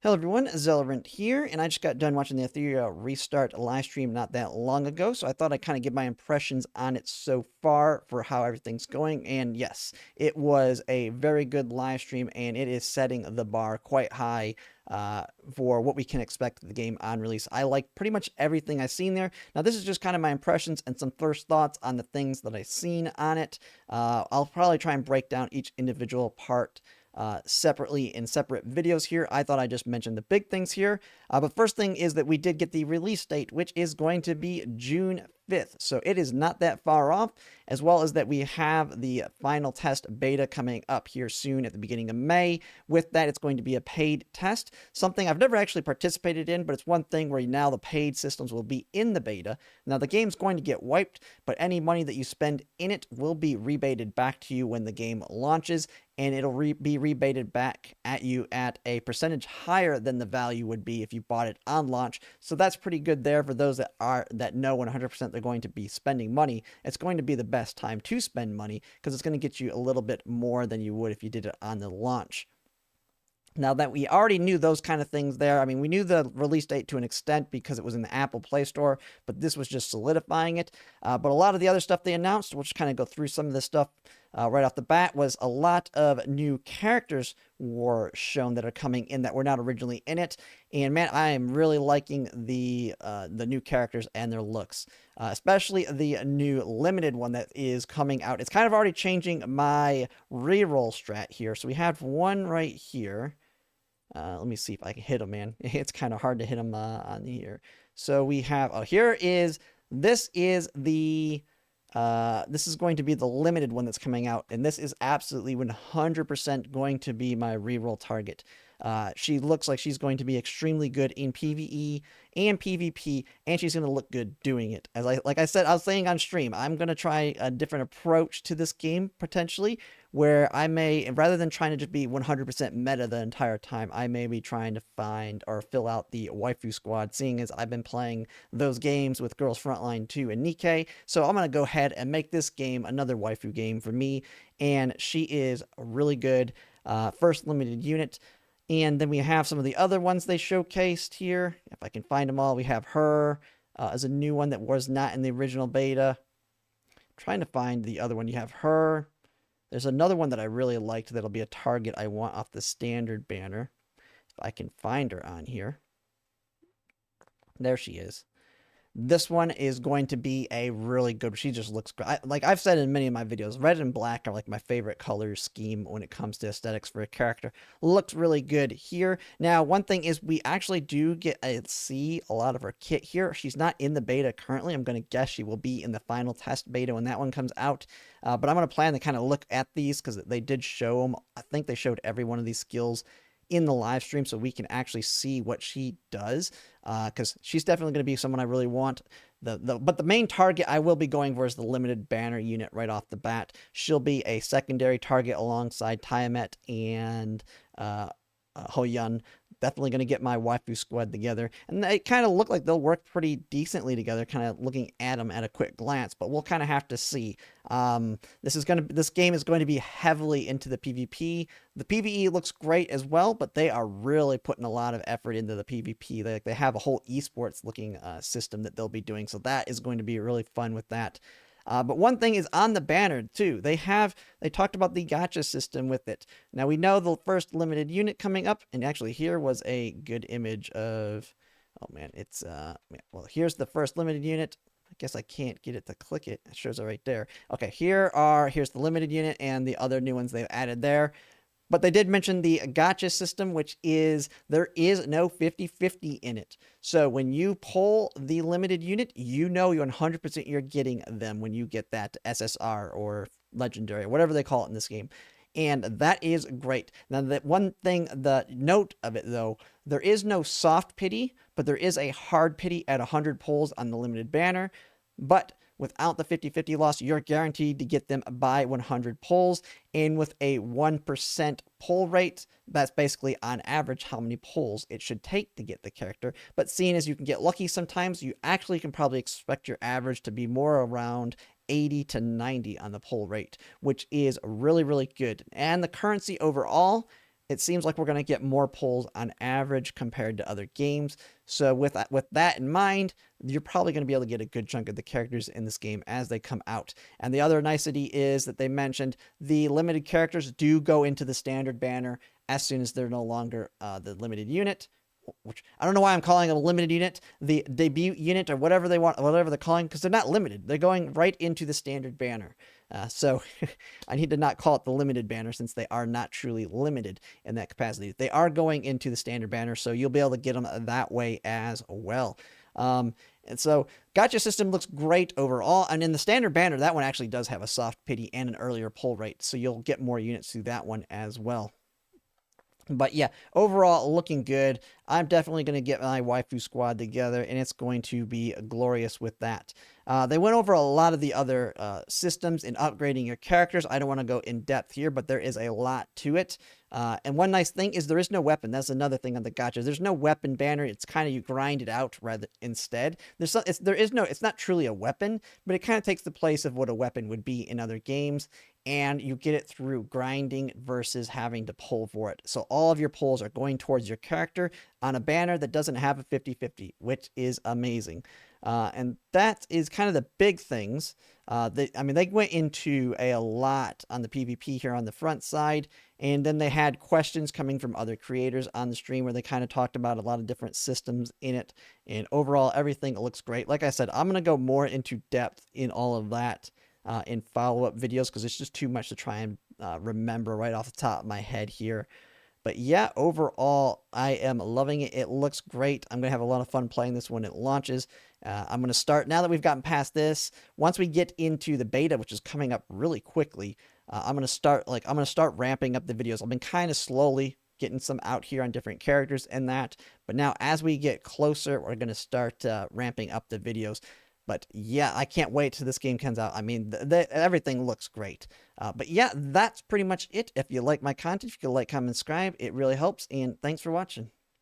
Hello everyone, Zellerant here, and I just got done watching the Etheria restart live stream not that long ago, so I thought I'd kind of give my impressions on it so far for how everything's going, and yes, it was a very good live stream, and it is setting the bar quite high for what we can expect of the game on release. I like pretty much everything I've seen there. Now, this is just kind of my impressions and some first thoughts on the things that I've seen on it. I'll probably try and break down each individual part separately in separate videos here. I thought I just mentioned the big things here. But first thing is that we did get the release date, which is going to be June 5th. So it is not that far off, as well as that we have the final test beta coming up here soon at the beginning of May. With that, it's going to be a paid test, something I've never actually participated in, but it's one thing where now the paid systems will be in the beta. Now, the game's going to get wiped, but any money that you spend in it will be rebated back to you when the game launches, and it'll be rebated back at you at a percentage higher than the value would be if you bought it on launch. So that's pretty good there for those that know 100% they're going to be spending money. It's going to be the best time to spend money because it's going to get you a little bit more than you would if you did it on the launch. Now that we already knew those kind of things there, I mean, we knew the release date to an extent because it was in the Apple Play Store, but this was just solidifying it. But a lot of the other stuff they announced, we'll just kind of go through some of this stuff right off the bat, was a lot of new characters were shown that are coming in that were not originally in it. And man, I am really liking the new characters and their looks, especially the new limited one that is coming out. It's kind of already changing my reroll strat here. So we have one right here. Let me see if I can hit him, man. It's kind of hard to hit him on here. So we have, oh, this is the, this is going to be the limited one that's coming out. And this is absolutely 100% going to be my reroll target. She looks like she's going to be extremely good in PvE and PvP, and she's going to look good doing it. Like I said, I was saying on stream, I'm going to try a different approach to this game potentially, where I may, rather than trying to just be 100% meta the entire time, I may be trying to find or fill out the waifu squad, seeing as I've been playing those games with Girls Frontline 2 and Nikkei. So I'm going to go ahead and make this game another waifu game for me, and she is really good. First limited unit. And then we have some of the other ones they showcased here. If I can find them all, we have her as a new one that was not in the original beta. I'm trying to find the other one. You have her. There's another one that I really liked that'll be a target I want off the standard banner. If I can find her on here. There she is. This one is going to be a really good, she just looks great. Like I've said in many of my videos, red and black are like my favorite color scheme when it comes to aesthetics for a character. Looks really good here. Now, one thing is we actually do get see a lot of her kit here. She's not in the beta currently. I'm going to guess she will be in the final test beta when that one comes out. But I'm going to plan to kind of look at these because they did show them. I think they showed every one of these skills in the live stream so we can actually see what she does, because she's definitely going to be someone I really want. But the main target I will be going for is the limited banner unit right off the bat. She'll be a secondary target alongside Tiamat and Hoyun. Definitely going to get my waifu squad together, and they kind of look like they'll work pretty decently together, kind of looking at them at a quick glance, but we'll kind of have to see. This game is going to be heavily into the PvP. The PvE looks great as well, but they are really putting a lot of effort into the PvP. They have a whole esports looking system that they'll be doing, so that is going to be really fun with that. But one thing is on the banner too. They talked about the gacha system with it. Now we know the first limited unit coming up, and actually here was a good image of. Oh man, it's well, here's the first limited unit. I guess I can't get it to click it. It shows it right there. Okay, here's the limited unit and the other new ones they've added there. But they did mention the gacha system, which is there is no 50-50 in it. So when you pull the limited unit, you know you 100% you're getting them when you get that SSR or legendary, or whatever they call it in this game. And that is great. Now, that one thing, the note of it though, there is no soft pity, but there is a hard pity at 100 pulls on the limited banner. But without the 50-50 loss, you're guaranteed to get them by 100 pulls. And with a 1% pull rate, that's basically on average how many pulls it should take to get the character. But seeing as you can get lucky sometimes, you actually can probably expect your average to be more around 80 to 90 on the pull rate, which is really, really good. And the currency overall, it seems like we're going to get more pulls on average compared to other games. So with that in mind, you're probably going to be able to get a good chunk of the characters in this game as they come out. And the other nicety is that they mentioned the limited characters do go into the standard banner as soon as they're no longer the limited unit, which I don't know why I'm calling it a limited unit, the debut unit, or whatever they want, whatever they're calling, because they're not limited. They're going right into the standard banner. So I need to not call it the limited banner since they are not truly limited in that capacity. They are going into the standard banner, so you'll be able to get them that way as well. And so gotcha system looks great overall. And in the standard banner, that one actually does have a soft pity and an earlier pull rate, so you'll get more units through that one as well. But yeah, overall looking good. I'm definitely going to get my waifu squad together, and it's going to be glorious with that. They went over a lot of the other systems in upgrading your characters. I don't want to go in depth here, but there is a lot to it. And one nice thing is there is no weapon. That's another thing on the gotchas. There's no weapon banner. It's kind of you grind it out rather instead. It's not truly a weapon, but it kind of takes the place of what a weapon would be in other games. And you get it through grinding versus having to pull for it. So all of your pulls are going towards your character on a banner that doesn't have a 50-50, which is amazing. And that is kind of the big things. They went into a lot on the PvP here on the front side, and then they had questions coming from other creators on the stream where they kind of talked about a lot of different systems in it. And overall, everything looks great. Like I said, I'm going to go more into depth in all of that in follow-up videos because it's just too much to try and remember right off the top of my head here. But yeah, overall, I am loving it. It looks great. I'm going to have a lot of fun playing this when it launches. I'm going to start, now that we've gotten past this, once we get into the beta, which is coming up really quickly, I'm going to start ramping up the videos. I've been kind of slowly getting some out here on different characters and that. But now as we get closer, we're going to start ramping up the videos. But yeah, I can't wait till this game comes out. I mean, everything looks great. But yeah, that's pretty much it. If you like my content, if you can like, comment, subscribe, it really helps. And thanks for watching.